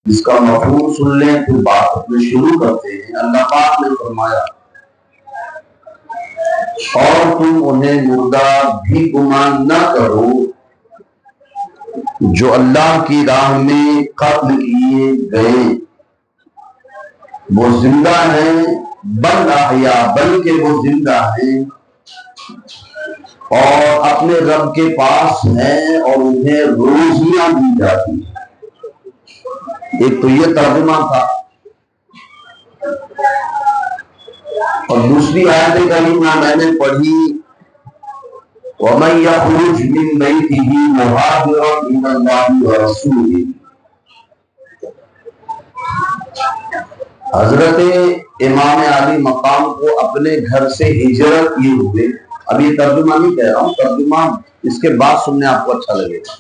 اس کا مفہوم سن لیں پھر بات اپنے شروع کرتے ہیں۔ اللہ پاک نے فرمایا اور تم انہیں مردہ بھی گمان نہ کرو جو اللہ کی راہ میں قتل کیے گئے، وہ زندہ ہیں بل احیاء، بلکہ وہ زندہ ہیں اور اپنے رب کے پاس ہیں اور انہیں روزیاں دی جاتی ہیں۔ ایک تو یہ ترجمہ تھا، اور دوسری آیت کریمہ میں نے پڑھی وَمَن يَخْرُجْ مِن بَيْتِهِ مُهَاجِرًا إِلَى اللَّهِ وَرَسُولِهِ۔ حضرت امام علی مقام کو اپنے گھر سے ہجرت کیے ہوئے، اب یہ ترجمہ نہیں کہہ رہا ہوں، ترجمہ اس کے بعد سننے آپ کو اچھا لگے گا۔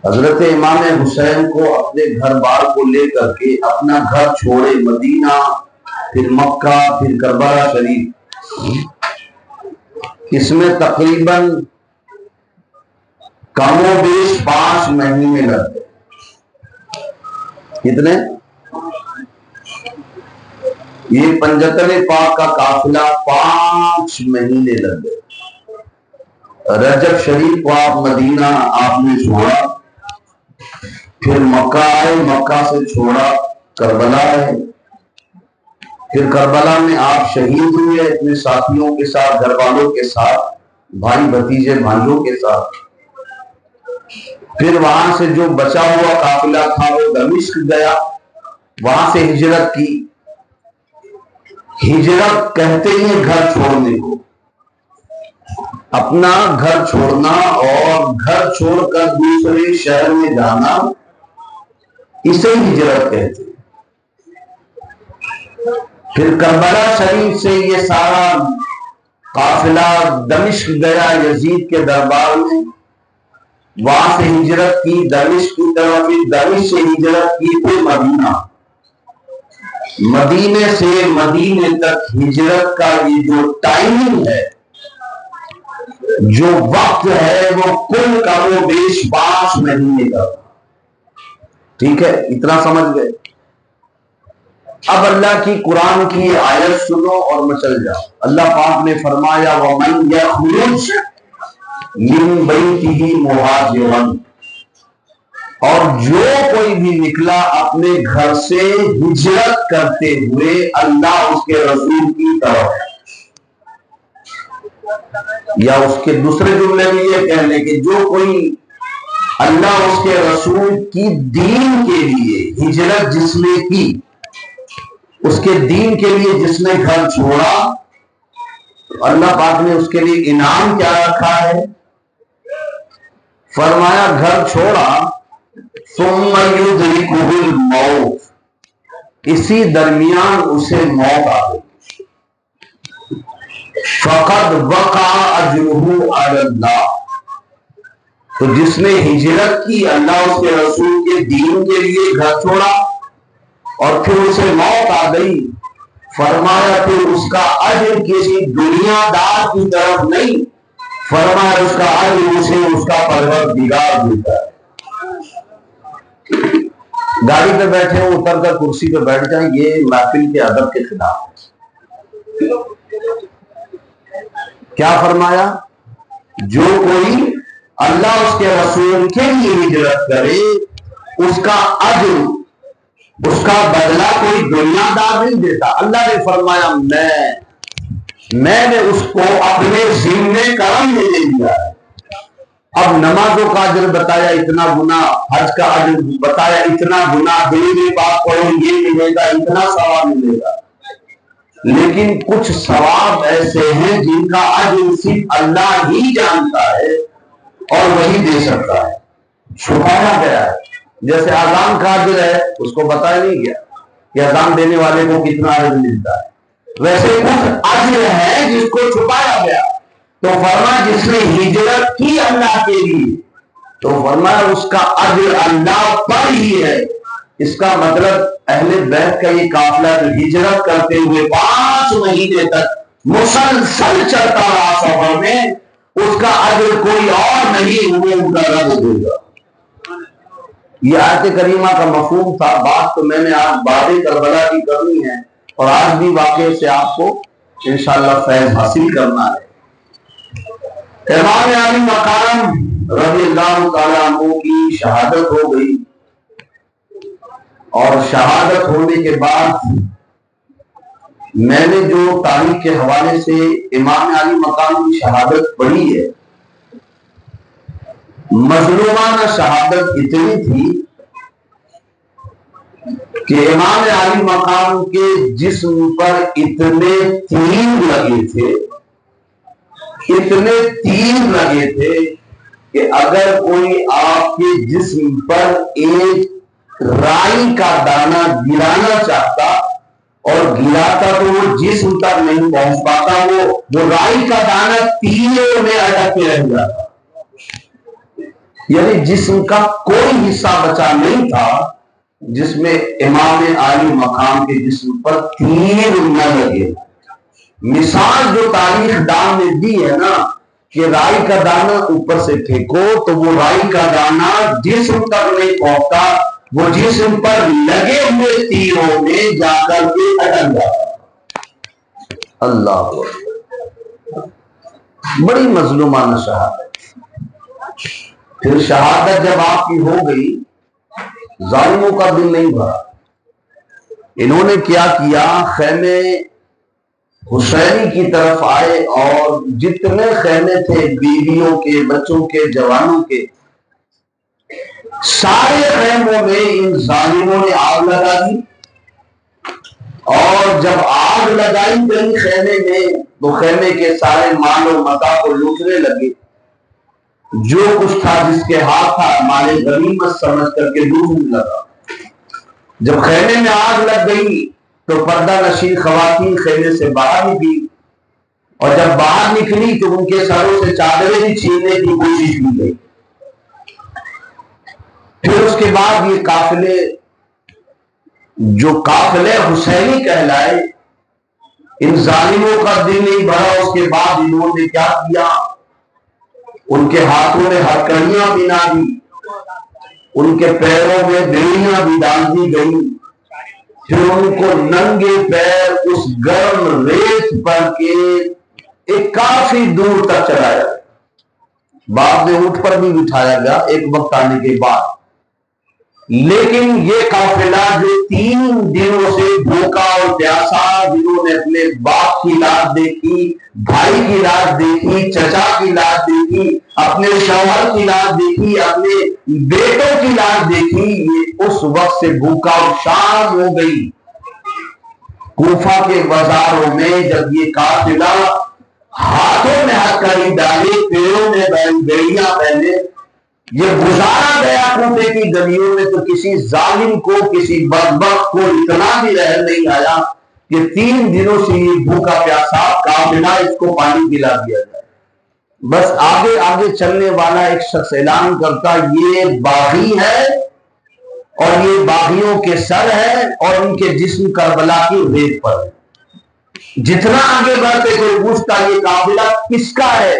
حضرت امام حسین کو اپنے گھر بار کو لے کر کے اپنا گھر چھوڑے، مدینہ پھر مکہ پھر کربلا شریف، اس میں تقریباً کم و بیش 5 مہینے لگ گئے۔ کتنے؟ یہ پنجتن پاک کا قافلہ 5 مہینے لگ گئے۔ رجب شریف کو آپ مدینہ آپ نے چھوڑا، پھر مکہ آئے، مکہ سے چھوڑا کربلا آئے، پھر کربلا میں آپ شہید ہوئے اپنے ساتھیوں کے ساتھ، گھر والوں کے ساتھ، بھائی بھتیجے بھائیوں کے ساتھ۔ پھر وہاں سے جو بچا ہوا قافلہ تھا وہ دمشق گیا، وہاں سے ہجرت کی۔ ہجرت کہتے ہیں گھر چھوڑنے کو، اپنا گھر چھوڑنا اور گھر چھوڑ کر دوسرے شہر میں جانا، اسے ہجرت کہتے ہیں۔ پھر کربلا شریف سے یہ سارا قافلہ دمشق گیا یزید کے دربار میں، وہاں سے ہجرت کی دمشق کی طرف، دمشق سے ہجرت کی پھر مدینہ، مدینے سے مدینے تک ہجرت کا یہ جو ٹائمنگ ہے، جو وقت ہے، وہ کل کم و بیش 5 مہینے کا۔ ٹھیک ہے، اتنا سمجھ گئے؟ اب اللہ کی قرآن کی آیت سنو اور مچل جاؤ۔ اللہ پاک نے فرمایا وَمَن يَخْرُجْ مِن بَيْتِهِ مُهَاجِرًا، اور جو کوئی بھی نکلا اپنے گھر سے ہجرت کرتے ہوئے اللہ اس کے رسول کی طرف، یا اس کے دوسرے جملے میں یہ کہہ لیں کہ جو کوئی اللہ اس کے رسول کی دین کے لیے ہجرت جس نے کی، اس کے دین کے لیے جس نے گھر چھوڑا، اللہ پاک نے اس کے لیے انعام کیا رکھا ہے؟ فرمایا گھر چھوڑا ثم یدرکہ الموت، اسی درمیان اسے موت آ گئی، فقد وقع اجرہ علی اللہ، تو جس نے ہجرت کی، اللہ اس کے رسول کے دین کے لیے گھر چھوڑا اور پھر اسے موت آ گئی، فرمایا پھر اس کا اجر کسی دنیا دار کی طرف نہیں، فرمایا اس کا اجر اسے اس کا پروردگار دیتا ہے۔ گاڑی پہ بیٹھے ہو، اتر کر کرسی پہ بیٹھ جائیں، یہ محفل کے ادب کے خلاف ہے۔ کیا فرمایا؟ جو کوئی اللہ اس کے رسول کے لیے ہجرت کرے، اس کا اجر، اس کا بدلہ کوئی دنیا دار نہیں دیتا۔ اللہ نے فرمایا میں نے اس کو اپنے ذمے کرم میں لے لیا ہے۔ اب نمازوں کا اجر بتایا اتنا گنا، حج کا اجر بتایا اتنا گنا، دلیل پاک پڑھو یہ ملے گا، اتنا ثواب ملے گا، لیکن کچھ ثواب ایسے ہیں جن کا اجر صرف اللہ ہی جانتا ہے اور وہی دے سکتا ہے، چھپایا گیا ہے۔ جیسے اذان کا اجر ہے، اس کو بتایا نہیں گیا کہ اذان دینے والے کو کتنا اجر ملتا ہے، ویسے کچھ اجر ہے جس کو چھپایا گیا۔ تو فرمایا جس نے ہجرت کی اللہ کے لیے، تو فرمایا اس کا اجر اللہ پر ہی ہے۔ اس کا مطلب اہل بیت کا یہ قافلہ جو ہجرت کرتے ہوئے 5 مہینے تک مسلسل چلتا رہا سفر میں، اس کا اجر کوئی اور نہیں، وہ ان کا رب دے گا۔ یہ آیت کریمہ کا مفہوم تھا. بات تو میں نے آج باب کربلا کی کرنی ہے اور آج بھی واقعے سے آپ کو انشاءاللہ فیض حاصل کرنا ہے. امام علی مقام رضی اللہ تعالیٰ عنہ کی شہادت ہو گئی اور شہادت ہونے کے بعد میں نے جو تاریخ کے حوالے سے امام علی مقام کی شہادت پڑھی ہے، مظلومانہ شہادت اتنی تھی کہ امام علی مقام کے جسم پر اتنے تیر لگے تھے کہ اگر کوئی آپ کے جسم پر ایک رائی کا دانہ گرانا چاہتا اور گراتا تو وہ جسم تک نہیں پہنچ پاتا، وہ رائی کا دانہ تیروں میں اٹک کے رہ جاتا. یعنی جسم کا کوئی حصہ بچا نہیں تھا جس میں امام علی مقام کے جسم پر تیر نہ لگے. مثال جو تاریخ دان نے دی ہے نا کہ رائی کا دانہ اوپر سے پھینکو تو وہ رائی کا دانہ جسم تک نہیں پہنچتا، وہ جسم پر لگے ہوئے تیروں میں جا کر کے اٹک جاتا. اللہ بڑی مظلومانہ شہادت. پھر شہادت جب آپ کی ہو گئی، ظالموں کا دل نہیں بھرا. انہوں نے کیا کیا، خیمے حسینی کی طرف آئے اور جتنے خیمے تھے بیویوں کے، بچوں کے، جوانوں کے، سارے خیموں میں ان ظالموں نے آگ لگا دی. اور جب آگ لگائی گئی خیمے میں تو خیمے کے سارے مال و متاع کو لوٹنے لگے. جو کچھ تھا جس کے ہاتھ تھا مال غنیمت سمجھ کر کے لوٹنے لگا. جب خیمے میں آگ لگ گئی تو پردہ نشین خواتین خیمے سے باہر نکلی اور جب باہر نکلی تو ان کے سروں سے چادریں بھی چھیننے کی کوشش کی گئی. پھر اس کے بعد یہ قافلے جو قافلے حسینی کہلائے، ان ظالموں کا دل نہیں بھرا. اس کے بعد انہوں نے کیا کیا، ان کے ہاتھوں میں ہتھکڑیاں بنا دی، ان کے پیروں میں بیڑیاں بھی ڈال دی گئی. پھر ان کو ننگے پیر اس گرم ریت پر کے ایک کافی دور تک چلایا. بعد میں اونٹ پر بھی بٹھایا گیا ایک وقت آنے کے بعد. لیکن یہ قافلہ جو 3 دنوں سے بھوکا اور پیاسا، جنہوں نے اپنے باپ کی لاش دیکھی، بھائی کی لاش دیکھی، چچا کی لاش دیکھی، اپنے شوہر کی لاش دیکھی، اپنے بیٹوں کی لاش دیکھی، یہ اس وقت سے بھوکا اور شام ہو گئی. کوفہ کے بازاروں میں جب یہ قافلہ ہاتھوں میں ہتھکڑی ڈالے، پیروں میں بیڑیاں پہنے، یہ گزارا گیا کوفے کی گلیوں میں، تو کسی ظالم کو، کسی بدبخت کو اتنا بھی رحم نہیں آیا کہ 3 دنوں سے یہ بھوکا پیاسا قافلہ اس کو پانی پلا دیا جائے. بس آگے آگے چلنے والا ایک شخص اعلان کرتا، یہ باغی ہے اور یہ باغیوں کے سر ہے اور ان کے جسم کربلا کی ریت پر ہے. جتنا آگے بڑھتے کوئی پوچھتا یہ قافلہ کس کا ہے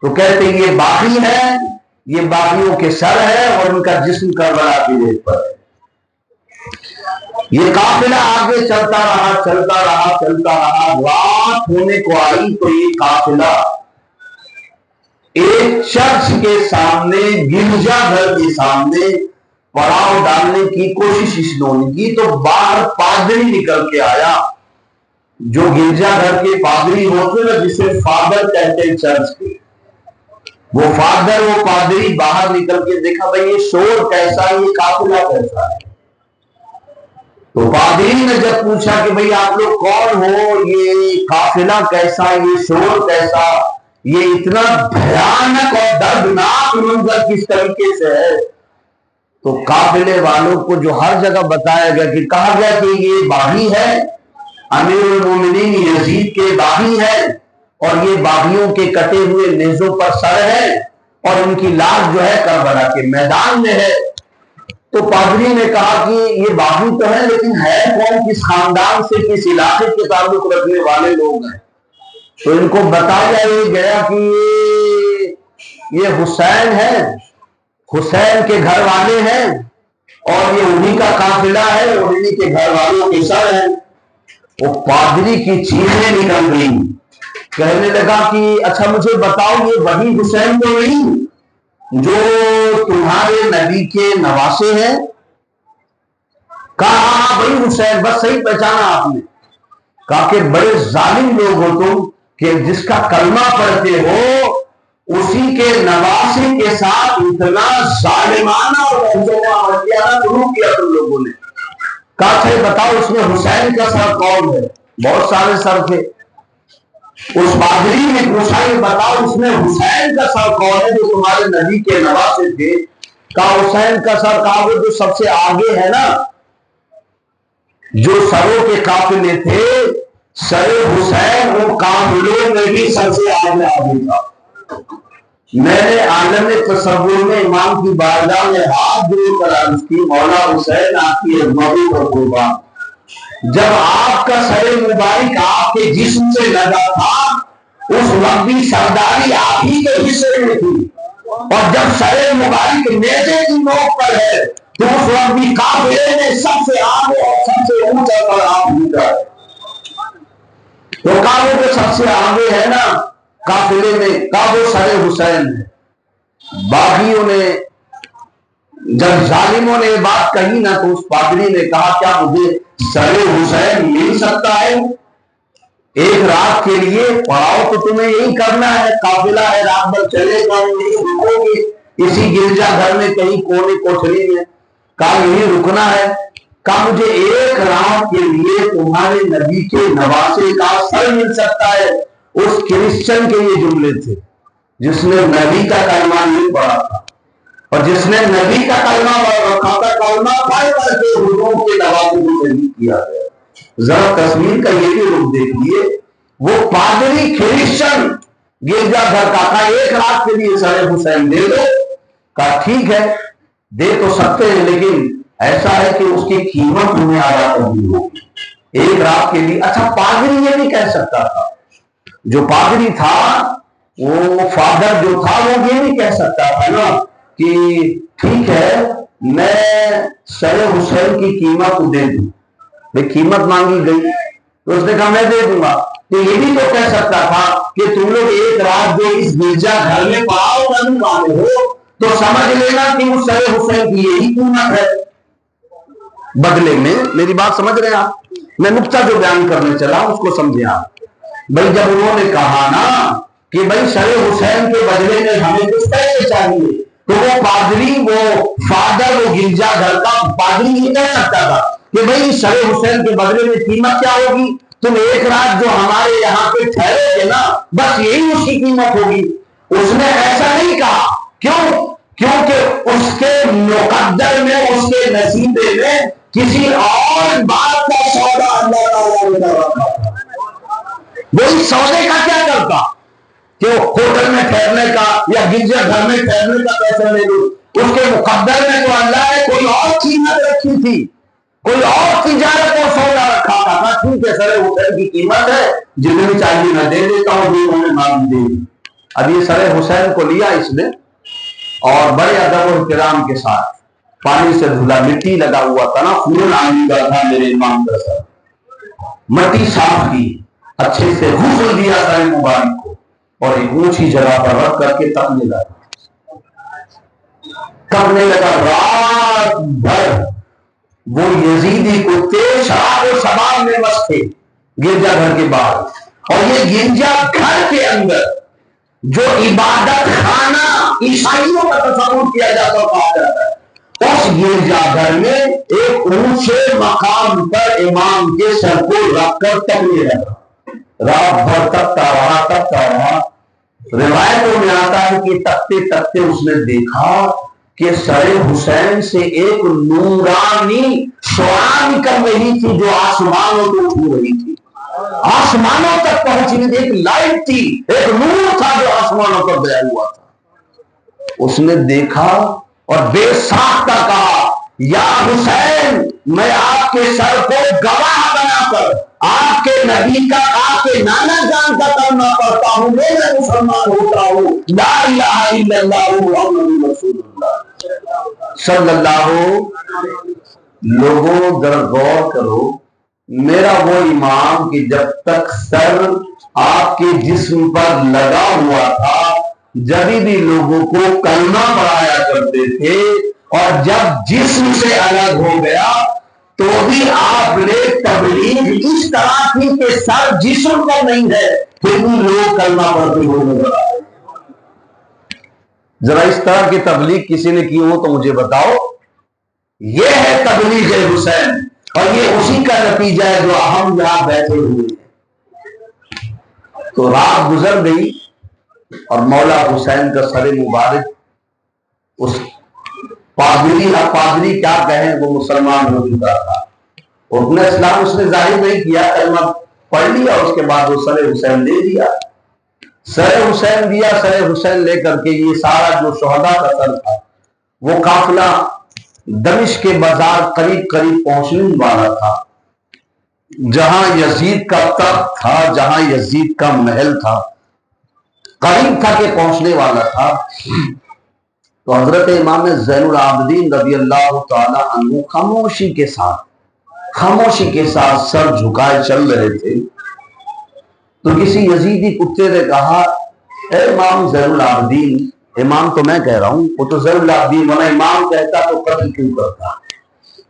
تو کہتے یہ باغی ہے، یہ باغیوں کے سر ہے اور ان کا جسم کربلا کی ریت پر ہے. یہ قافلہ آگے چلتا رہا. رات ہونے کو آئی تو یہ قافلہ ایک چرچ کے سامنے، گرجا گھر کے سامنے پڑاؤ ڈالنے کی کوشش اس نے کی. تو باہر پادری نکل کے آیا، جو گرجا گھر کے پادری ہوتے ہیں جسے فادر کہتے ہیں چرچ کے، وہ فادر، وہ پادری باہر نکل کے دیکھا بھائی یہ شور کیسا، یہ قافلہ کیسا ہے. تو پادری نے جب پوچھا کہ بھائی آپ لوگ کون ہو، یہ قافلہ کیسا، یہ شور کیسا، یہ اتنا بھیانک اور دردناک منظر کس طریقے سے ہے، تو قافلے والوں کو جو ہر جگہ بتایا گیا کہ کہا گیا کہ یہ باغی ہے، امیر المومنین یزید کے باغی ہے اور یہ باغیوں کے کٹے ہوئے نیزوں پر سر ہے اور ان کی لاش جو ہے کربلا کے میدان میں ہے. تو پادری نے کہا کہ یہ باغی تو ہے لیکن ہے کون، کس خاندان سے، کس علاقے کے تعلق رکھنے والے لوگ ہیں. تو ان کو بتایا یہ گیا کہ یہ حسین ہے حسین کے گھر والے ہیں اور یہ انہی کا قافلہ ہے اور انہی کے گھر والوں کے سر ہیں. وہ پادری کی چیخیں نکل گئی. کہنے لگا کہ اچھا مجھے بتاؤ یہ وہی حسین تو نہیں جو تمہارے نبی کے نواسے ہیں؟ کہا ہاں وہی حسین، بس صحیح پہچانا آپ نے. کہا کہ بڑے ظالم لوگ ہو تم کہ جس کا کلمہ پڑھتے ہو اسی کے نواسے کے ساتھ اتنا ظالمانہ اور وحشیانہ سلوک کیا تم لوگوں نے. کہا اچھا بتاؤ اس میں حسین کا سر کون ہے؟ بہت سارے سر تھے. اس پادری نے پوچھا یہ بتاؤ اس میں حسین کا سر کون ہے جو تمہارے نبی کے نواسے تھے؟ کہا حسین کا سر. کہا وہ جو سب سے آگے ہے نا، جو سروں کے قافلے تھے سر حسین وہ قافلوں میں بھی سب سے آگے تھا. میں نے عالم تصور میں امام کی بارگاہ میں ہاتھ جوڑ کر عرض کی مولا حسین آپ کی عظمتوں پر قربان، جب آپ کا سر مبارک آپ کے جسم سے لگا تھا اس وقت بھی سرداری آپ ہی کے حصے میں تھی، اور جب سر مبارک نیزے کی نوک پر ہے تو اس وقت بھی قافلے میں سب سے آگے اور سب سے اونچا پر آپ ہی کا ہے. تو کعبے کے سب سے آگے ہے نا قافلے میں، کعبے سر حسین ہے. باغیوں نے جب ظالموں نے بات کہی نا تو اس پادری نے کہا کیا مجھے سر حسین مل سکتا ہے؟ ایک رات کے لیے پڑاؤ تو تمہیں یہی کرنا ہے، قافلہ ہے رات بھر چلے گا یہی رکو گے اسی گرجا گھر میں کہیں کونے کوٹھری میں. کہا یہی رکنا ہے. کہا مجھے ایک رات کے لیے تمہارے نبی کے نواسے کا سر مل سکتا ہے. اس کرسچن کے یہ جملے تھے جس نے نبی کا کلمہ نہیں پڑھا تھا اور جس نے نبی کا کلمہ پڑھ رکھا تھا، کلمہ پڑھ کر کے حضور کے نواسے کو شہید کیا گیا. ذرا تصویر کا یہ بھی رخ دیکھیے، وہ پادری کرسچن گرجا گھر کا تھا. ایک رات کے لیے سر حسین دے دو. کہا ٹھیک ہے دے تو سکتے ہیں لیکن ایسا ہے کہ اس کی قیمت تمہیں ادا کرنی ہوگی ایک رات کے لیے. اچھا پادری یہ نہیں کہہ سکتا تھا، جو پادری تھا وہ فادر جو تھا وہ یہ نہیں کہہ سکتا تھا نا کہ ٹھیک ہے میں سر حسین کی قیمت دے دوں. بھائی قیمت مانگی گئی تو اس نے کہا میں دے دوں گا. تو یہ بھی تو کہہ سکتا تھا کہ تم لوگ ایک رات جو اس گرجا گھر میں پڑاؤ کرنے والے ہو تو سمجھ لینا کہ اس سر حسین کی یہی قیمت ہے. بدلے میں میری بات سمجھ رہے ہیں آپ؟ میں نقطہ جو بیان کرنے چلا اس کو سمجھیں آپ. بھائی جب انہوں نے کہا نا کہ بھائی سر حسین کے بدلے میں ہمیں کچھ پیسے چاہیے تو وہ پادری وہ فادر وہ گرجا گھر کا پادری یہ کہہ سکتا تھا کہ بھائی سر حسین کے بدلے میں قیمت کیا ہوگی؟ تم ایک رات جو ہمارے یہاں پہ ٹھہرے گے نا بس یہی اس کی قیمت ہوگی. اس نے ایسا نہیں کہا. کیوں؟ کیونکہ اس کے مقدر میں اس کے نصیبے میں کسی اور بات کا سودا اللہ تعالیٰ نے رکھا تھا. وہی سودے کا کیا کرتا کہ وہ ہوٹل میں ٹھہرنے کا یا گرجا گھر میں ٹھہرنے کا پیسہ لے لوں. اس کے مقدر میں تو اللہ نے کوئی اور قیمت رکھی تھی، کوئی اور تجارت اور سودا رکھا تھا. ٹھیک ہے سر حسین کی قیمت ہے جتنی چاہیے میں دے دیتا ہوں جو انہوں نے مانگ دی. اب یہ سر حسین کو لیا اس نے اور بڑے ادب و احترام کے ساتھ پانی سے دھلا، مٹی لگا ہوا تھا نا خون آنے کا تھا میرے امام کا سر، مٹی صاف کی اچھے سے غسل دیا سر مبارک کو اور ایک اونچی جگہ پر رکھ کر کے تپنے لگا. رات بھر وہ یزیدی کتے شراب و شباب میں مست تھے گرجا گھر کے باہر. اور یہ گرجا گھر کے اندر جو عبادت خانہ عیسائیوں کا تصور کیا جاتا کہا جاتا ہے اس گرجا گھر میں ایک اونچے مقام پر امام کے سر کو رکھ کر تپنے لگا. رات بھر تپتا رہا. روایتوں میں آتا ہے کہ تپتے تپتے اس نے دیکھا کہ سر حسین سے ایک نورانی شعاع نکل رہی تھی جو آسمانوں کو چھو رہی تھی. آسمانوں تک پہنچ رہی تھی، ایک لائٹ تھی، ایک نور تھا جو آسمانوں پر گیا ہوا تھا. اس نے دیکھا اور بے ساختہ کہا یا حسین میں آپ کے سر کو گواہ بنا کر آپ کے نبی کا آپ کے نانا جان کا کلمہ پڑھتا ہوں، میں مسلمان ہوتا ہوں، لا الہ الا اللہ محمد رسول اللہ. صلی اللہ. لوگوں ذرا غور کرو، میرا وہ امام کہ جب تک سر آپ کے جسم پر لگا ہوا تھا جب بھی لوگوں کو کلمہ پڑھایا کرتے تھے، اور جب جسم سے الگ ہو گیا تو بھی آپ نے تبلیغ اس طرح کی کہ سر جسم پر نہیں ہے پھر بھی لوگ کلمہ پڑھتے ہوئے. ذرا اس طرح کی تبلیغ کسی نے کی ہو تو مجھے بتاؤ. یہ ہے تبلیغ حسین، اور یہ اسی کا نتیجہ ہے جو ہم یہاں بیٹھے ہوئے ہیں. تو رات گزر گئی اور مولا حسین کا سر مبارک اس پادری کیا کہیں، وہ مسلمان ہو چکا تھا. حکم اسلام اس نے ظاہر نہیں کیا، کلمہ پڑھ لیا، اس کے بعد وہ سر حسین دے دیا. سر حسین دیا، سر حسین لے کر کے یہ سارا جو شہداء کا سر تھا وہ قافلہ دمشق کے بازار قریب پہنچنے والا تھا، جہاں یزید کا تخت تھا، جہاں یزید کا محل تھا، قریب تھا کہ پہنچنے والا تھا. تو حضرت امام زین العابدین رضی اللہ تعالی عنہ خاموشی کے ساتھ سر جھکائے چل رہے تھے. تو کسی یزیدی کتے نے کہا، اے امام زین العابدین، امام تو میں کہہ رہا ہوں، وہ تو زین العابدین، ورنہ امام کہتا تو قتل کیوں کرتا.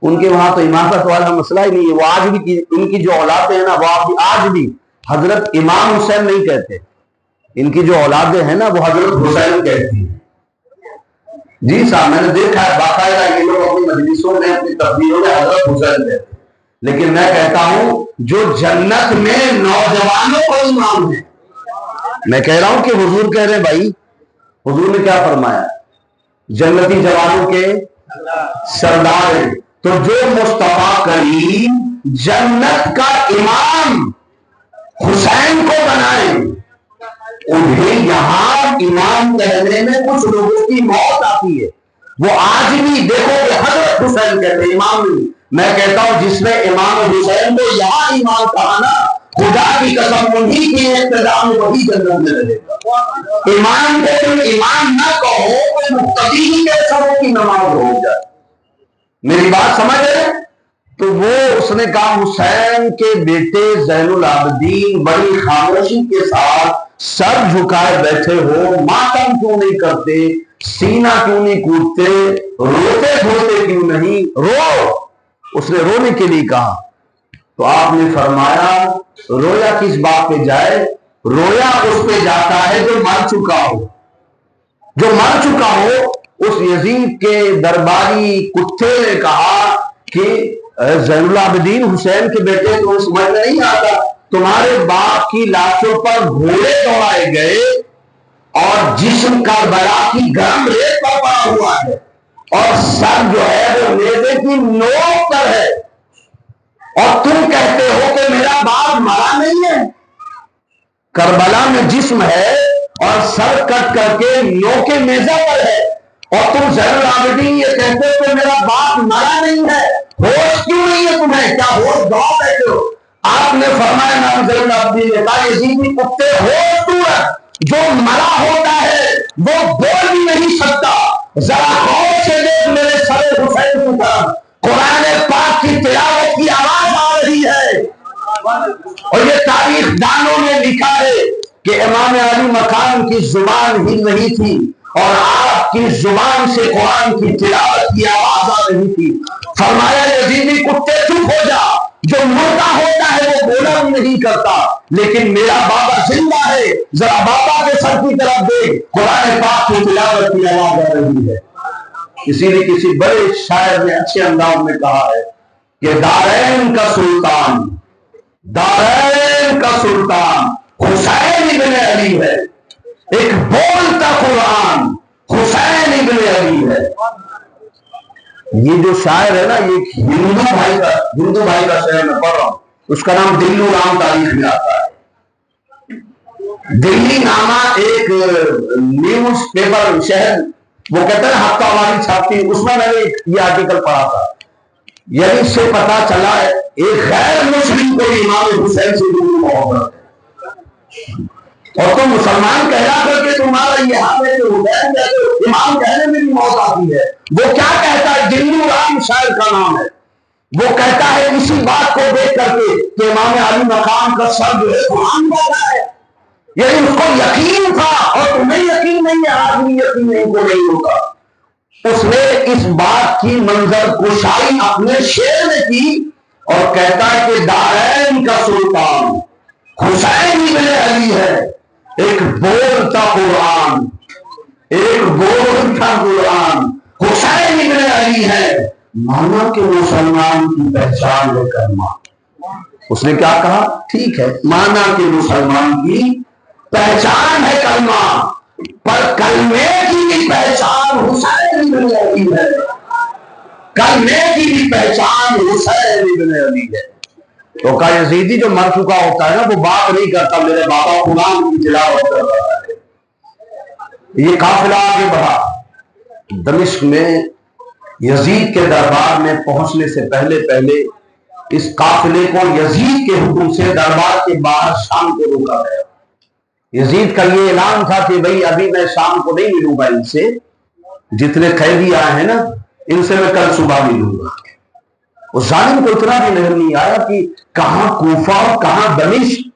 ان کے وہاں تو امامت والا مسئلہ ہی نہیں ہے. وہ آج بھی ان کی جو اولادیں ہیں نا، وہ آج بھی حضرت امام حسین نہیں کہتے. ان کی جو اولادیں ہیں نا وہ حضرت حسین کہتی ہیں. جی صاحب، میں نے دیکھا ہے باقاعدہ یہ لوگ اپنی مجلسوں میں اپنی تقریروں میں حضرت حسین کہتے ہیں. لیکن میں کہتا ہوں جو جنت میں نوجوانوں کو امام ہے، میں کہہ رہا ہوں کہ حضور کہہ رہے ہیں بھائی، حضور نے کیا فرمایا؟ جنتی جوانوں کے سردار ہیں. تو جو مصطفیٰ کریم جنت کا امام حسین کو بنائیں، انہیں یہاں امام کہنے میں کچھ لوگوں کی موت آتی ہے. وہ آج بھی دیکھو کہ حضرت حسین کہتے ہیں، امام نہیں. میں کہتا ہوں جس نے امام حسین کو یہاں امام کہا نا، خدا کی قسم انہی کی ابتدا میں وہی جنت میں رہے گا. امام کو تم امام نہ کہو تو مقتدی ہی کے سروں کی نماز ہو جائے. میری بات سمجھ رہے؟ تو وہ اس نے کہا حسین کے بیٹے زین العابدین بڑی خاموشی کے ساتھ سر جھکائے بیٹھے ہو، ماتم کیوں نہیں کرتے، سینہ کیوں نہیں کودتے، روتے دھوتے کیوں نہیں؟ رو. اس نے رونے کے لیے کہا. تو آپ نے فرمایا رویا کس بات پہ جائے؟ رویا اس پہ جاتا ہے جو مر چکا ہو. جو مر چکا ہو. اس یزید کے درباری کتے نے کہا کہ زین العابدین حسین کے بیٹے تو سمجھ میں نہیں آتا، تمہارے باپ کی لاشوں پر گھوڑے دوڑائے گئے اور جسم کربلا کی گرم ریت پر پڑا ہوا ہے، اور سر جو ہے وہ نیزے کی نوک پر ہے، اور تم کہتے ہو کہ میرا باپ مرا نہیں ہے. کربلا میں جسم ہے اور سر کٹ کر کے نوک نیزہ پر ہے، اور تم زین العابدین یہ کہتے ہو کہ میرا باپ مرا نہیں ہے. ہوش کیوں نہیں ہے تمہیں؟ کیا ہوش گاؤں بیٹھے ہو؟ آپ نے فرمایا امام زین العابدین نے کہا یزیدی کتے ہوش تو ہے، جو مرا ہوتا ہے وہ بول بھی نہیں سکتا. ذرا غور سے دیکھ میرے سر حسین کی طرف، قرآن پاک کی تلاوت کی آواز آ رہی ہے، اور یہ تاریخ دانوں نے لکھا ہے کہ امام علی مقام کی زبان ہل رہی تھی اور آپ کی زبان سے قرآن کی تلاوت کی آواز آ رہی تھی. فرمایا یزیدی کتے چپ ہو جا، جو مردہ ہوتا ہے وہ بولا نہیں کرتا، لیکن میرا بابا زندہ ہے، ذرا بابا کے سر کی طرف دیکھ، قرآن پاک کی تلاوت کی آواز آ رہی ہے. اسی لیے کسی بڑے شاعر نے اچھے انداز میں کہا ہے کہ دارین کا سلطان، دارین کا سلطان حسین ابن علی ہے، ایک بولتا قرآن حسین ابن علی ہے. یہ جو شاعر ہے نا، یہ ہندو بھائی کا شاعر میں پڑھ رہا ہوں، اس کا نام دلو رام تاریخ میں آتا ہے. دلی نامہ ایک نیوز پیپر شہر، وہ کہتے ہیں ہفتہ ہماری چھاپتی، اس میں نے یہ آرٹیکل پڑھا تھا. یعنی اس سے پتا چلا ہے ایک غیر مسلم کو امام حسین سے دلی محبت ہے. اور تم مسلمان کہلا کر کے تمہارا یہ حال ہے کہ حسین کہتے ہو، امام کہنے میں بھی موت آتی ہے۔ وہ کیا کہتا ہے؟ جنو رام شاعر کا نام ہے، وہ کہتا ہے اسی بات کو دیکھ کر کے کہ امام علی مقام کا سر جو ہے قرآن والا ہے، یعنی اس کو یقین تھا اور تمہیں یقین نہیں ہے، آدمی یقین نہیں کو نہیں ہوگا۔ اس نے اس بات کی منظر کشائی اپنے شعر میں کی اور کہتا ہے کہ دارین کا سلطان حسین ابن علی ہے، ایک بولتا قرآن، ایک بولتا قرآن حسین ابن علی ہے، مانا کہ مسلمان کی پہچان ہے کلمہ۔ اس نے کیا کہا؟ ٹھیک ہے، مانا کہ مسلمان کی پہچان ہے کلمہ، پر کلمے کی بھی پہچان حسین ابن علی ہے، کلمے کی بھی پہچان حسین ابن علی ہے۔ تو کہا یزیدی جو مر چکا ہوتا ہے نا وہ بات نہیں کرتا، میرے بابا قرآن کی تلاوت کر رہا ہے۔ یہ قافلہ آگے بڑھا، دمشق میں یزید کے دربار میں پہنچنے سے پہلے اس قافلے کو یزید کے حکم سے دربار کے باہر شام کو روکا گیا۔ یزید کا یہ اعلان تھا کہ بھئی ابھی میں شام کو نہیں ملوں گا، ان سے جتنے قیدی آئے ہیں نا ان سے میں کل صبح ملوں گا۔ اس ظالم کو اتنا بھی نظر نہیں آیا کہ کہاں کوفہ اور کہاں دمشق،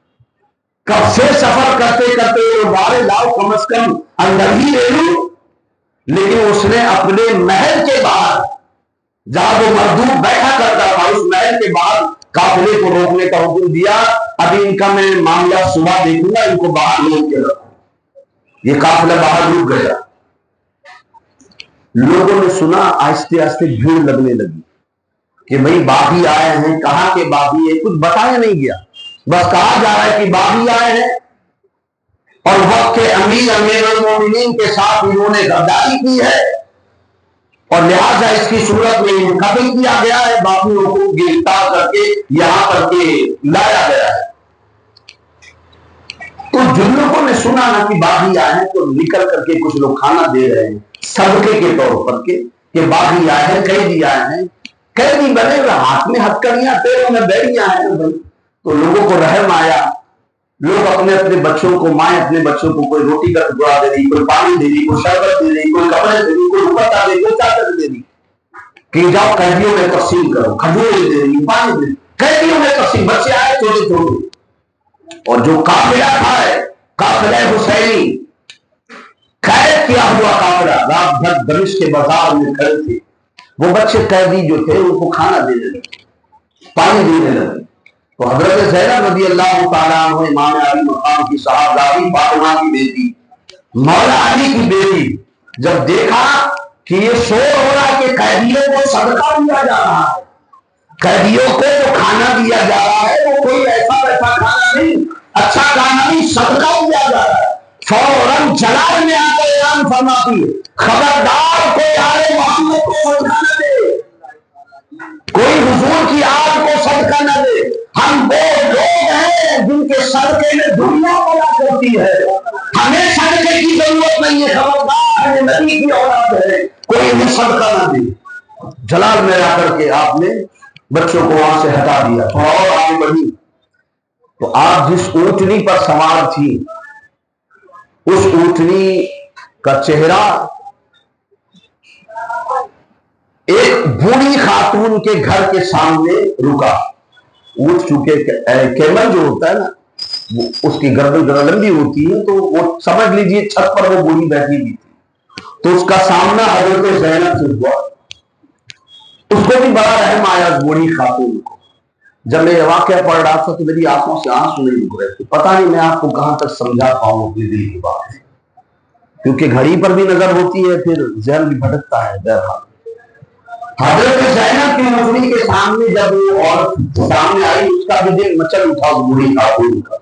کب سے سفر کرتے کرتے وہ بارے لاؤ کم از کم اندر ہی لے لوں، لیکن اس نے اپنے محل کے باہر جہاں وہ مردود بیٹھا کرتا تھا اس محل کے باہر قافلے کو روکنے کا حکم دیا۔ ابھی ان کا میں معاملہ صبح دیکھوں گا، ان کو باہر روک کے رکھو۔ یہ قافلہ باہر رک گیا، لوگوں نے سنا، آہستہ آہستہ بھیڑ لگنے لگی کہ بھئی باغی آئے ہیں۔ کہاں کے باغی ہے کچھ بتایا نہیں گیا، بس کہا جا رہا ہے کہ باغی آئے ہیں اور وقت کے امیر المومنین کے ساتھ انہوں نے غداری کی ہے اور لہٰذا اس کی صورت میں منقتل کیا گیا ہے، باغیوں کو گرفتار کر کے یہاں پر کے لایا گیا ہے۔ تو جن لوگوں نے سنا نا کہ باغی آئے ہیں تو نکل کر کے کچھ لوگ کھانا دے رہے ہیں صدقے کے طور پر کہ باغی آئے ہیں، قیدی آئے ہیں، قیدی بنے ہوئے، ہاتھ میں ہتکڑیاں، پیروں میں بیڑیاں ہیں نا بھائی۔ تو لوگوں کو رحم آیا، لوگ اپنے اپنے بچوں کو، مائیں اپنے بچوں کو کوئی روٹی کا ٹکڑا دے رہی، کوئی پانی دے رہی، کوئی شربت دے رہی، کوئی کپڑے دے رہی، کوئی دوپٹہ دے رہی، کوئی چادر دے رہی کہ جاؤ قیدیوں میں تقسیم کرو، کھجورے دے رہی، پانی دے رہی، قیدیوں میں تقسیم۔ بچے آئے چھوٹے چھوٹے، اور جو قافلہ تھا قافلہ حسینی، قید کیا ہوا قافلہ، رات بھر دمشق کے بازار میں کھڑے تھے، وہ بچے قیدی جو تھے ان کو کھانا دینے لگے، پانی دینے لگے۔ تو حضرت زینب رضی اللہ تعالیٰ عنہ امام علی مقام کی صاحبزادی فاطمہ کی بیٹی، مولا علی کی بیٹی، جب دیکھا کہ یہ شور ہو رہا ہے کہ قیدیوں کو صدقہ دیا جا رہا ہے، قیدیوں کو جو کھانا دیا جا رہا ہے وہ کوئی ایسا ویسا کھانا نہیں، اچھا کھانا نہیں، صدقہ دیا جا رہا ہے، فوراً جلال میں آ کر اعلان فرماتی ہے خبردار کوئی آئے محمد کو صدقہ نہ دے، کوئی حضور کی آگ کو صدقہ نہ دے۔ ہم وہ لوگ ہیں جن کے صدقے میں دنیا بنا کرتی ہے، ہمیں صدقے کی ضرورت نہیں ہے، خبردار ہمیں نبی کی اولاد ہے، کوئی ہمیں صدقہ نہ دے۔ جلال میں آ کر کے آپ نے بچوں کو وہاں سے ہٹا دیا، تھوڑا اور آگے بڑھی تو آپ جس اونٹنی پر سوار تھی اس اونٹنی کا چہرہ ایک بوڑھی خاتون کے گھر کے سامنے رکا۔ اونٹ چونکہ کیمل جو ہوتا ہے نا وہ اس کی گردن ذرا لمبی ہوتی ہے، تو وہ سمجھ لیجئے چھت پر وہ بوڑھی بیٹھی ہوئی تھی، تو اس کا سامنا حضرت زینب سے ہوا۔ اس کو بھی بڑا رحم آیا اس بوڑھی خاتون کو۔ جب میں یہ واقعہ پڑھ رہا تھا تو میری آنکھوں سے آنسو نہیں رک رہے تھے، پتہ نہیں میں آپ کو کہاں تک سمجھا پاؤں اپنی دل کی بات، کیونکہ گھڑی پر بھی نظر ہوتی ہے، پھر ذہن بھی بھٹکتا ہے۔ بہرحال حضرت زینب کی اونٹنی کے سامنے جب وہ عورت سامنے آئی، اس کا بھی دل مچل اٹھا اس بوڑھی خاتون کا۔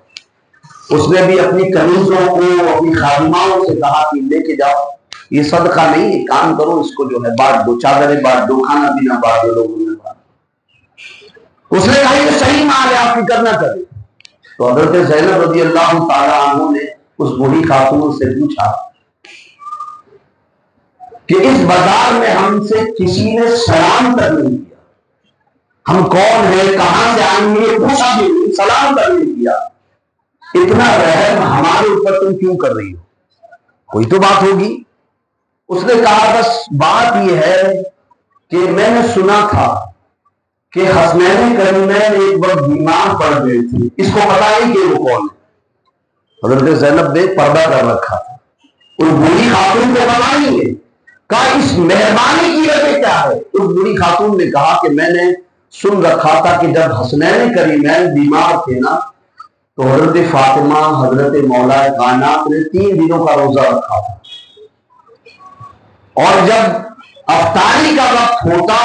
اس نے بھی اپنی کنیزوں کو، اپنی خادماؤں سے کہا کہ لے کے جاؤ، یہ صدقہ نہیں، ایک کام کرو، اس کو جو ہے بانٹ دو، چادریں بانٹ دو، کھانا پینا بانٹ دو، لوگوں میں بانٹ دو۔ اس نے کہا یہ صحیح مال ہے، آپ فکر نہ کریں۔ تو حضرت زینب رضی اللہ تعالیٰ عنہ نے اس بوڑھی خاتون سے پوچھا کہ اس بازار میں ہم سے کسی نے سلام تک نہیں کیا، ہم کون ہیں، کہاں سے آئیں گے، پوچھا بھی نہیں، سلام تک نہیں کیا، اتنا رحم ہمارے اوپر تم کیوں کر رہی ہو؟ کوئی تو بات ہوگی۔ اس نے کہا بس بات یہ ہے کہ میں نے سنا تھا کہ حسنین کریمین ایک وقت بیمار پڑ گئے تھے، اس کو پتا نہیں کہ وہ کون ہے۔ حضرت زینب نے پردہ کر رکھا تھا، اس بوڑھی خاتون کو پتا نہیں ہے۔ کہا اس مہربانی کی وجہ کیا ہے؟ اس بوڑھی خاتون نے کہا کہ میں نے سن رکھا تھا کہ جب حسنین کریمین بیمار تھے نا تو حضرت فاطمہ حضرت مولا کائنات نے 3 دنوں کا روزہ رکھا تھا، اور جب افطاری کا وقت ہوتا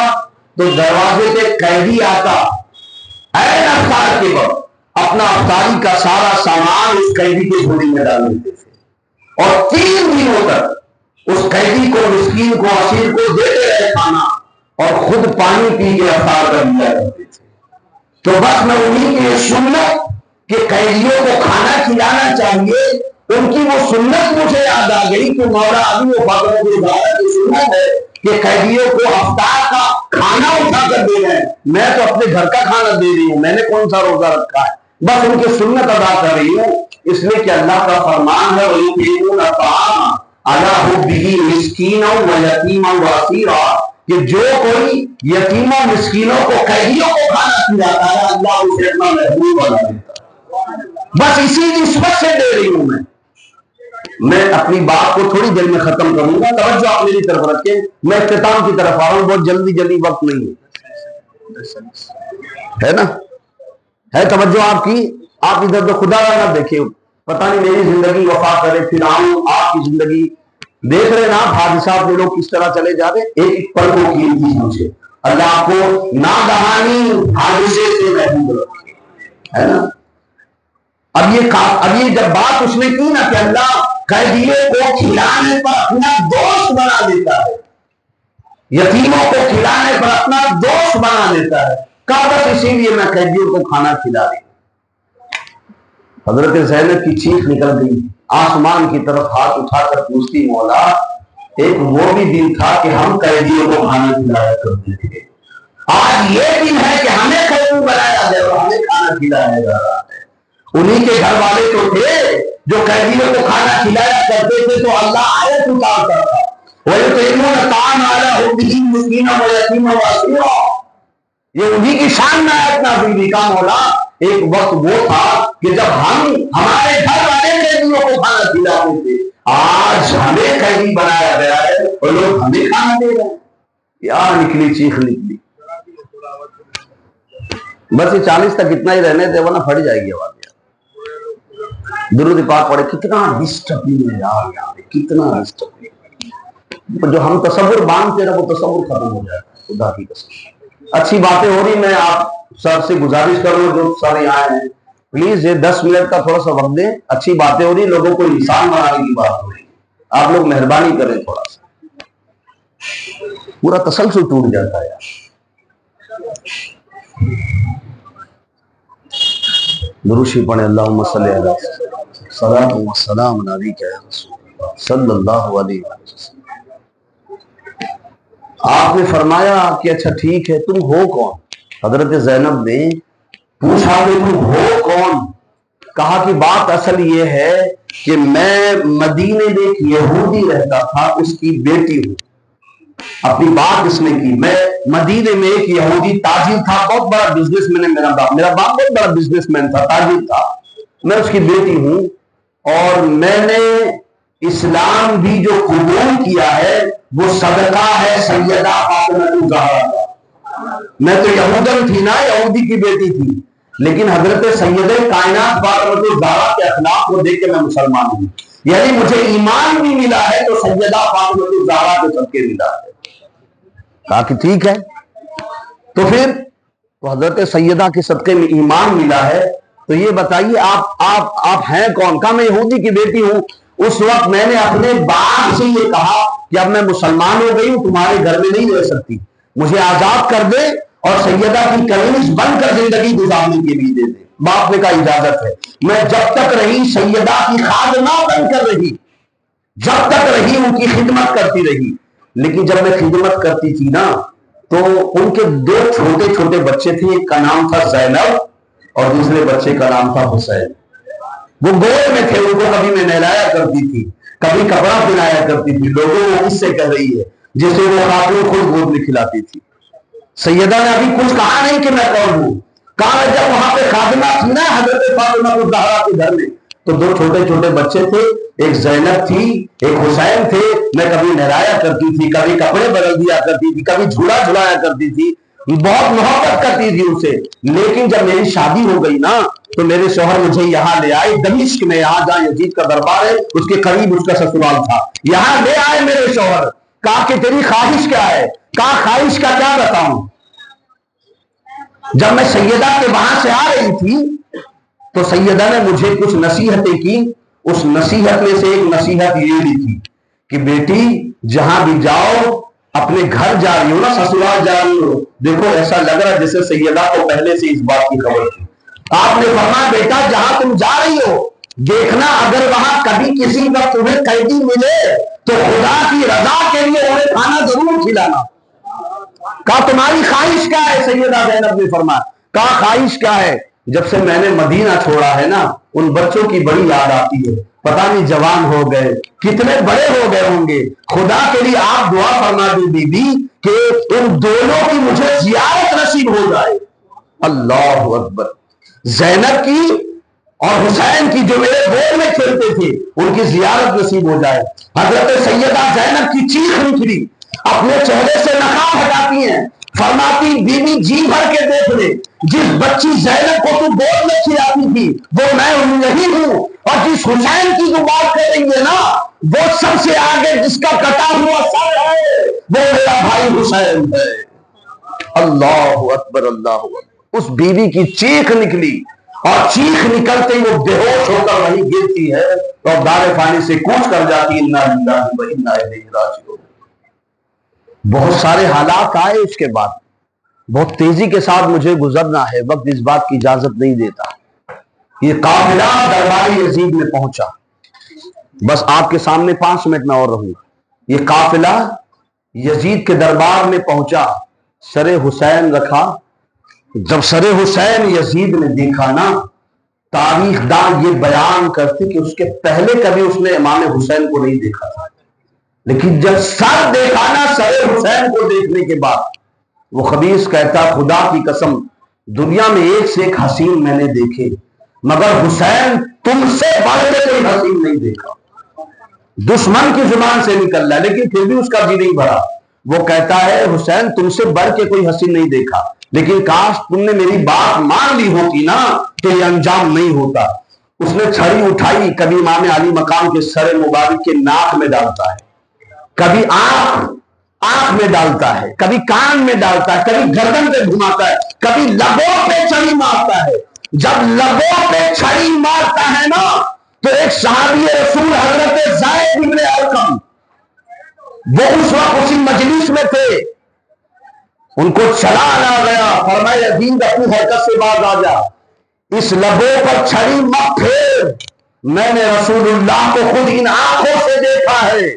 تو دروازے پہ قیدی آتا، این افطار کے وقت اپنا افطاری کا سارا سامان اس قیدی کے جھولی میں ڈال دیتے تھے، اور 3 دنوں تک اس قیدی کو، مسکین کو، اسیر کو دیتے رہے کھانا، اور خود پانی پی کے افطار کر لیا کرتے تھے۔ تو بس میں انہیں کی سنت کہ قیدیوں کو کھانا کھلانا چاہیے، ان کی وہ سنت مجھے یاد آ گئی کہ مولا ابھی وہ فاطمہ کی سنت ہے کہ قیدیوں کو افطار کا کھانا اٹھا کر دے رہے ہیں۔ میں تو اپنے گھر کا کھانا دے رہی ہوں، میں نے کون سا روزہ رکھا ہے، بس ان کی سنت ادا کر رہی ہوں، اس لیے کہ اللہ کا فرمان ہے وَيُطْعِمُونَ الطَّعَامَ عَلَىٰ حُبِّهِ مِسْكِينًا وَيَتِيمًا وَأَسِيرًا، کہ جو کوئی یتیموں مسکینوں کو، قیدیوں کو کھانا کھلاتا ہے اللہ اسے اپنا محبوب بنا دیتا ہے۔ بس اسی نسبت سے دے رہی ہوں میں اپنی بات کو تھوڑی دیر میں ختم کروں گا، توجہ آپ میری طرف رکھیں، میں اختتام کی طرف آ رہا ہوں، بہت جلدی وقت نہیں ہے نا، ہے توجہ آپ کی، آپ ادھر تو خدا نہ دیکھیں، پتہ نہیں میری زندگی وفا کرے پھر آؤں، آپ کی زندگی دیکھ رہے نا حادثات میں لوگ کس طرح چلے جا رہے، ایک پل کو قیمتی سمجھے، اللہ آپ کو نادہانی حادثے سے محفوظ رکھے، ہے نا۔ اب یہ جب بات اس نے کی نا کہ اللہ قیدیوں کو کھلانے پر اپنا دوست بنا دیتا ہے، یتیموں کو کھلانے پر اپنا دوست بنا دیتا ہے، کہا بس اسی لیے میں قیدیوں کو کھانا کھلا رہی ہوں۔ حضرت زینب کی چیخ نکل گئی، آسمان کی طرف ہاتھ اٹھا کر پوچھتی مولا ایک وہ بھی دن تھا کہ ہم قیدیوں کو کھانا کھلایا کرتے تھے، آج یہ دن ہے کہ ہمیں قیدی بنایا جائے اور ہمیں کھانا کھلایا جا رہا ہے۔ انہی کے گھر والے تو تھے جو قیدیوں کو کھانا کھلایا کرتے تھے، تو اللہ آیت اتارتا تھا وَيُطْعِمُونَ الطَّعَامَ عَلَىٰ حُبِّهِ مِسْكِينًا وَيَتِيمًا وَأَسِيرًا، یہ انہی کی شان میں آیت نازل ہوئی۔ کا مولا ایک وقت وہ تھا کہ جب ہمارے گھر والے قیدیوں کو کھانا کھلاتے تھے، آج ہمیں قیدی بنایا گیا ہے اور لوگ ہمیں کھانا دے رہے ہیں۔ یار نکلی چیخ نکلی، بس یہ 40 تک اتنا ہی رہنے دے ورنہ پھٹ جائے گی آواز۔ درود پاک پڑھے، کتنا ڈسٹربنگ ہے یار، کتنا ڈسٹربنگ، جو ہم تصور باندھتے ہیں وہ تصور ختم ہو جائے گا، خدا کی قسم۔ اچھی باتیں ہو رہی، میں آپ سر سے گزارش کروں جو سر یہاں ہیں پلیز یہ 10 منٹ کا تھوڑا سا وقت دیں، اچھی باتیں ہو رہی، لوگوں کو انسان بنانے کی بات ہو رہی، آپ لوگ مہربانی کریں تھوڑا سا، پورا تسلسل ٹوٹ جاتا ہے یار۔ دروشی پڑھیں، اللہم صلی علی صلاۃ و سلام علیک یا رسول اللہ صلی اللہ علیہ وسلم۔ آپ نے فرمایا کہ اچھا ٹھیک ہے تم ہو کون؟ حضرت زینب نے پوچھا کہ تم ہو کون؟ کہا کہ بات اصل یہ ہے کہ میں مدینے میں ایک یہودی رہتا تھا، اس کی بیٹی ہوں۔ اپنی بات اس نے کی، میں مدینے میں ایک یہودی تاجر تھا، بہت بڑا بزنس مین ہے میرا باپ بہت بڑا بزنس مین تھا، تاجر تھا، میں اس کی بیٹی ہوں، اور میں نے اسلام بھی جو قبول کیا ہے وہ صدقہ ہے سیدہ فاطمہ الزہرا کا۔ میں تو یہودن تھی نا، یہودی کی بیٹی تھی، لیکن حضرت سیدہ کائنات فاطمہ الزہرا کے اخلاق کو دیکھ کے میں مسلمان ہوں، یعنی مجھے ایمان بھی ملا ہے تو سیدہ فاطمہ الزہرا کے صدقے ملا ہے۔ کہا کہ ٹھیک ہے، تو پھر تو حضرت سیدہ کے صدقے میں ایمان ملا ہے، تو یہ بتائیے آپ ہیں کون؟ کہا میں یہودی کی بیٹی ہوں۔ اس وقت میں نے اپنے باپ سے یہ کہا کہ اب میں مسلمان ہو گئی ہوں، تمہارے گھر میں نہیں رہ سکتی، مجھے آزاد کر دے اور سیدہ کی کنیز بن کر زندگی گزارنے کے لیے دے دے۔ باپ نے کہا اجازت ہے۔ میں جب تک رہی سیدہ کی خادمہ بن کر رہی، جب تک رہی ان کی خدمت کرتی رہی، لیکن جب میں خدمت کرتی تھی نا تو ان کے 2 چھوٹے چھوٹے بچے تھے، ایک کا نام تھا زینب اور دوسرے بچے کا نام تھا حسین۔ وہ گود میں تھے، ان کو کبھی میں نہلایا کرتی تھی، کبھی کپڑا پہنایا کرتی تھی، لوگوں کو کس سے کہہ رہی ہے جسے وہ خاتون خود گود میں کھلاتی تھی۔ سیدہ نے ابھی کچھ کہا نہیں کہ میں کون ہوں، کہا جب وہاں پہ خادمہ تھی نا حضرت فاطمہ الزہرا کے گھر میں، تو دو چھوٹے چھوٹے بچے تھے، ایک زینب تھی ایک حسین تھے، میں کبھی نہلایا کرتی تھی، کبھی کپڑے بدل دیا کرتی تھی، کبھی جھولا جھلایا کرتی تھی، بہت محبت کرتی تھی ان سے۔ لیکن جب میری شادی ہو گئی نا تو میرے شوہر مجھے یہاں لے آئے، دمشق میں، یہاں جہاں یزید کا دربار ہے اس کے قریب اس کا سسرال تھا، یہاں لے آئے میرے شوہر، کہا کہ تیری خواہش کیا ہے؟ کہا خواہش کا کیا بتاؤں۔ جب میں سیدہ کے وہاں سے آ رہی تھی تو سیدہ نے مجھے کچھ نصیحتیں کی، اس نصیحت میں سے ایک نصیحت یہ بھی تھی کہ بیٹی جہاں بھی جاؤ، اپنے گھر جا رہی ہو نا، سسرال جا رہی ہو، دیکھو ایسا لگ رہا جیسے سیدہ کو پہلے سے اس بات کی خبر تھی۔ آپ نے فرمایا بیٹا جہاں تم جا رہی ہو دیکھنا اگر وہاں کبھی کسی وقت تمہیں قیدی ملے تو خدا کی رضا کے لیے انہیں کھانا ضرور کھلانا۔ کہا تمہاری خواہش کیا ہے؟ سیدہ زینب نے فرمایا، کہا خواہش کیا ہے؟ جب سے میں نے مدینہ چھوڑا ہے نا ان بچوں کی بڑی یاد آتی ہے، پتہ نہیں جوان ہو گئے کتنے بڑے ہو گئے ہوں گے، خدا کے لیے آپ دعا فرما دیں بی بی کہ ان دونوں کی مجھے زیارت نصیب ہو جائے۔ اللہ اکبر۔ زینب کی اور حسین کی جو میرے گود میں کھیلتے تھے ان کی زیارت نصیب ہو جائے۔ حضرت سیدہ زینب کی چیخ نکلی، اپنے چہرے سے نقاب ہٹاتی ہیں، فرماتی بی بی جی بھر کے دیکھ لے، جس بچی زینب کو تو گود میں کھلاتی تھی وہ میں نہیں ہوں، اور جس حسین کی جو بات کر رہی ہے نا وہ سب سے آگے جس کا کٹا ہوا سر ہے وہ میرا بھائی حسین ہے۔ اللہ اکبر اللہ اکبر۔ اس بیوی کی چیخ نکلی اور چیخ نکلتے ہی وہ بے ہوش ہو کر وہیں گرتی ہے اور دار فانی سے کوچ کر جاتی، انا للہ و انا الیہ راجعون۔ بہت سارے حالات آئے اس کے بعد، بہت تیزی کے ساتھ مجھے گزرنا ہے، وقت اس بات کی اجازت نہیں دیتا۔ یہ قافلہ دربار یزید میں پہنچا، بس آپ کے سامنے 5 منٹ میں اور رہوں گا۔ یہ قافلہ یزید کے دربار میں پہنچا، سر حسین رکھا۔ جب سر حسین یزید نے دیکھا نا، تاریخ دان یہ بیان کرتے کہ اس کے پہلے کبھی اس نے امام حسین کو نہیں دیکھا تھا، لیکن جب سر دیکھا نا سر حسین کو دیکھنے کے بعد وہ خبیث کہتا خدا کی قسم دنیا میں ایک سے ایک حسین میں نے دیکھے مگر حسین تم سے بڑھ کے کوئی حسین نہیں دیکھا۔ دشمن کی زبان سے نکل رہا ہے لیکن پھر بھی اس کا جی نہیں بھرا۔ وہ کہتا ہے حسین تم سے بڑھ کے کوئی حسین نہیں دیکھا، لیکن کاش تم نے میری بات مان لی ہوتی نا تو یہ انجام نہیں ہوتا۔ اس نے چھڑی اٹھائی، کبھی امام علی مقام کے سر مبارک کے ناک میں ڈالتا ہے، کبھی آنکھ میں ڈالتا ہے، کبھی کان میں ڈالتا ہے، کبھی گردن پہ گھماتا ہے، کبھی لبوں پہ چھڑی مارتا ہے۔ جب لبوں پہ چھڑی مارتا ہے نا تو ایک صحابی رسول حضرت زید بن ارقم وہ اس وقت اسی مجلس میں تھے، ان کو چلا آ گیا، فرمایا یزید اپنی حرکت سے باز آ جا، اس لبوں پر چھڑی مت پھیر، میں نے رسول اللہ کو خود ان آنکھوں سے دیکھا ہے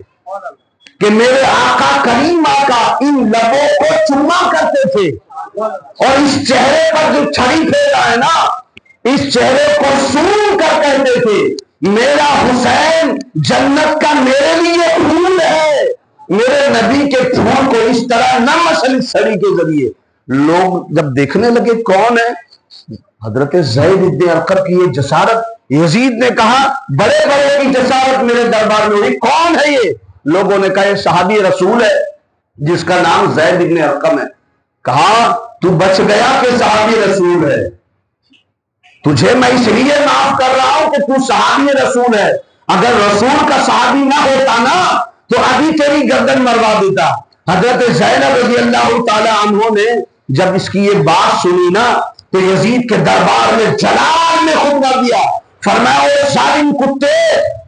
کہ میرے آقا کریم آقا ان لبوں کو چوما کرتے تھے اور اس چہرے پر جو چھڑی پھیرا ہے نا اس چہرے کو سون کر کہتے تھے میرا حسین جنت کا میرے لیے پھول ہے، میرے نبی کے پھول کو اس طرح نہ مشل چھڑی کے ذریعے۔ لوگ جب دیکھنے لگے کون ہے، حضرت زید بن ارقم کی یہ جسارت، یزید نے کہا بڑے بڑے کی جسارت میرے دربار میں ہوئی، کون ہے یہ؟ لوگوں نے کہا یہ صحابی رسول ہے جس کا نام زید بن ارقم ہے۔ کہا تو بچ گیا کہ صحابی رسول ہے، تجھے میں اس لیے معاف کر رہا ہوں کہ تو صحابی رسول ہے، اگر رسول کا صحابی نہ ہوتا نا تو ابھی تیری گردن مروا دیتا۔ حضرت زینب رضی اللہ تعالی عنہ نے جب اس کی یہ بات سنی نا تو یزید کے دربار میں جلال میں خطبہ دیا، فرمایا اے ظالم کتے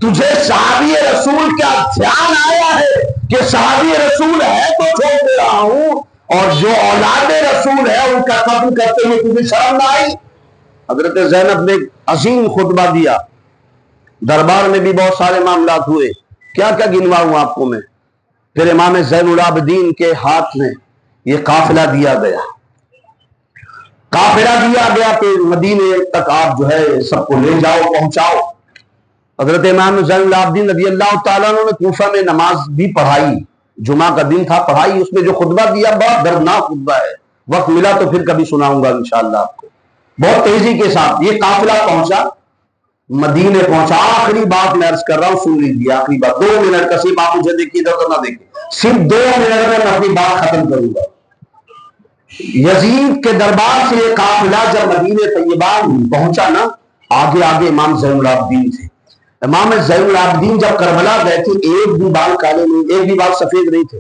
تجھے صحابی رسول کیا دھیان آیا ہے کہ صحابی رسول ہے تو چھوڑ دے رہا ہوں اور جو اولاد رسول ہے ان کا قتل کرتے ہوئے تجھے شرم نہ آئی؟ حضرت زینب نے عظیم خطبہ دیا، دربار میں بھی بہت سارے معاملات ہوئے، کیا کیا گنواؤں آپ کو میں۔ پھر امام زین العابدین کے ہاتھ میں یہ قافلہ دیا گیا، قافلہ دیا گیا کہ مدینے تک آپ جو ہے سب کو لے جاؤ پہنچاؤ۔ حضرت امام زین العابدین رضی اللہ تعالیٰ عنہ نے کوفہ میں نماز بھی پڑھائی، جمعہ کا دن تھا، پڑھائی. اس میں جو خطبہ دیا بہت دردناک خطبہ ہے، وقت ملا تو پھر کبھی سناؤں گا انشاءاللہ آپ کو. بہت تیزی کے ساتھ یہ قافلہ پہنچا، مدینے پہنچا. آخری بات میں عرض کر رہا ہوں، سن لیجیے آخری بات. 2 منٹ کا صرف آپ مجھے دیکھیے، ادھر نہ دیکھیے، صرف 2 منٹ میں اپنی بات ختم کروں گا. یزید کے دربار سے یہ قافلہ جب مدینہ طیبہ پہنچا نا، آگے آگے امام زین العابدین تھے. امام زین العابدین جب کربلا گئے تھے، ایک بھی بال کالے نہیں، ایک بھی بال سفید نہیں تھے،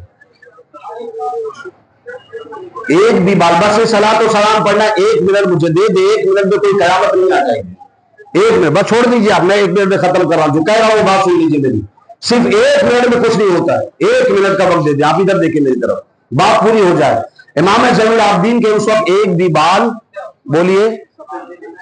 ایک بھی بال. بس صلاۃ و سلام پڑھنا، 1 منٹ مجھے دے دے، 1 منٹ میں کوئی قیامت نہیں آ جائے گی. 1 منٹ بس چھوڑ دیجیے آپ، میں 1 منٹ میں ختم کر رہا ہوں. جو کہہ رہا ہوں بات سن لیجیے میری، صرف 1 منٹ میں کچھ نہیں ہوتا ہے. 1 منٹ کا وقت دے دیں، آپ ادھر دیکھیں میری طرف، بات پوری ہو جائے. امام زین العابدین کے اس وقت ایک بھی بال، بولیے،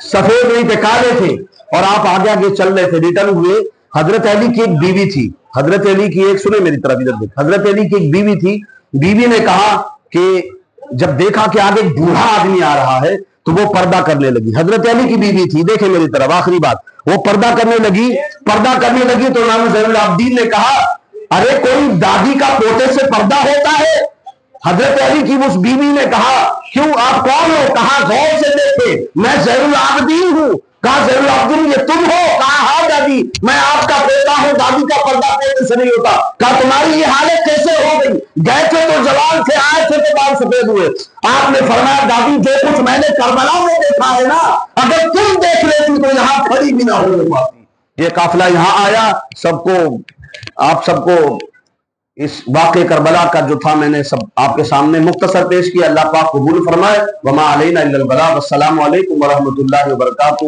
سفید نہیں تھے، کالے تھے. اور آپ آگے آگے چل رہے تھے، ریٹرن ہوئے. حضرت علی کی ایک بیوی تھی، حضرت علی کی ایک، سنیں میری طرف ادھر دیکھ، حضرت علی کی ایک بیوی تھی. بیوی نے کہا کہ جب دیکھا کہ آگے ایک بوڑھا آدمی آ رہا ہے تو وہ پردہ کرنے لگی. حضرت علی کی بیوی تھی، دیکھیں میری طرف آخری بات، وہ پردہ کرنے لگی. تو امام زین العابدین نے کہا ارے کوئی دادی کا پوتے سے پردہ ہوتا ہے؟ حضرت علی کی اس بیوی نے کہا کیوں، آپ کون ہو؟ کہا غور سے دیکھے، میں زین العابدین ہوں. کہا زین العابدین یہ تم ہو؟ کہا ہاں دادی میں آپ کا پوتا ہوں، دادی کا پردہ پوتے سے نہیں ہوتا. کہا تمہاری یہ حالت کیسے ہو گئی؟ گئے تھے تو جوان تھے، آئے تھے تو بال سفید ہوئے. آپ نے فرمایا دادی جو کچھ میں نے کربلا میں دیکھا ہے نا، اگر تم دیکھ لیتی تو یہاں کھڑی بھی نہ ہو پاتی. یہ قافلہ یہاں آیا، سب کو، آپ سب کو اس واقع کربلا کا جو تھا میں نے سب آپ کے سامنے مختصر پیش کیا. اللہ پاک قبول فرمائے. وما علینا الا البلاغ. السلام علیکم ورحمۃ اللہ وبرکاتہ.